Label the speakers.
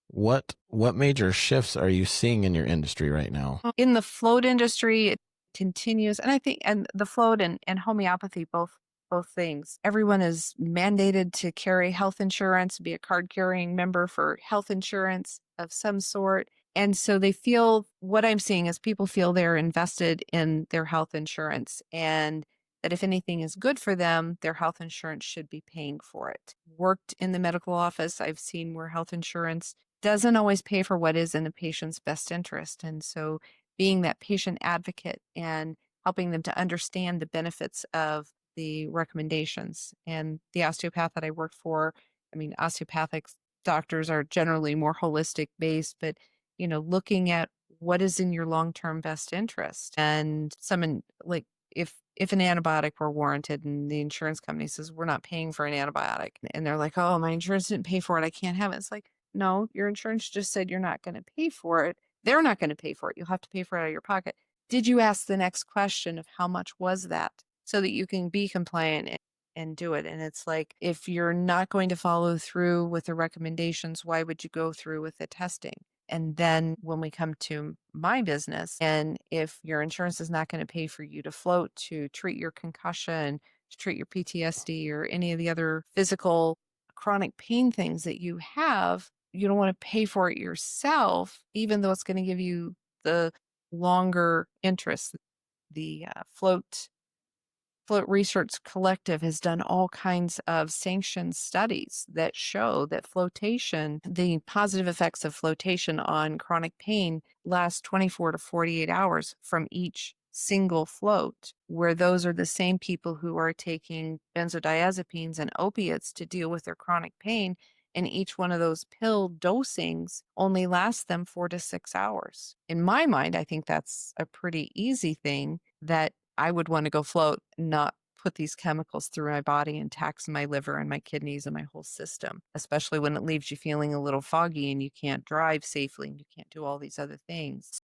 Speaker 1: What major shifts are you seeing in your industry right now?
Speaker 2: In the float industry, it continues, and I think, and the float and homeopathy, both things. Everyone is mandated to carry health insurance, be a card carrying member for health insurance of some sort. And so they feel what I'm seeing is people feel they're invested in their health insurance and that if anything is good for them, their health insurance should be paying for it. Worked in the medical office, I've seen where health insurance doesn't always pay for what is in the patient's best interest. And so being that patient advocate and helping them to understand the benefits of the recommendations. And the osteopath that I worked for, I mean, osteopathic doctors are generally more holistic based, but looking at what is in your long-term best interest. And someone like if an antibiotic were warranted and the insurance company says we're not paying for an antibiotic and they're like, oh, my insurance didn't pay for it, I can't have it. It's like, no, your insurance just said you're not going to pay for it. They're not going to pay for it. You'll have to pay for it out of your pocket. Did you ask the next question of how much was that so that you can be compliant and do it? And it's like, if you're not going to follow through with the recommendations, why would you go through with the testing? And then when we come to my business, and if your insurance is not going to pay for you to float, to treat your concussion, to treat your PTSD or any of the other physical chronic pain things that you have, you don't want to pay for it yourself, even though it's going to give you the longer interest. The Float Research Collective has done all kinds of sanctioned studies that show that flotation, the positive effects of flotation on chronic pain, last 24 to 48 hours from each single float, where those are the same people who are taking benzodiazepines and opiates to deal with their chronic pain. And each one of those pill dosings only lasts them 4 to 6 hours. In my mind, I think that's a pretty easy thing that I would want to go float, not put these chemicals through my body and tax my liver and my kidneys and my whole system, especially when it leaves you feeling a little foggy and you can't drive safely and you can't do all these other things.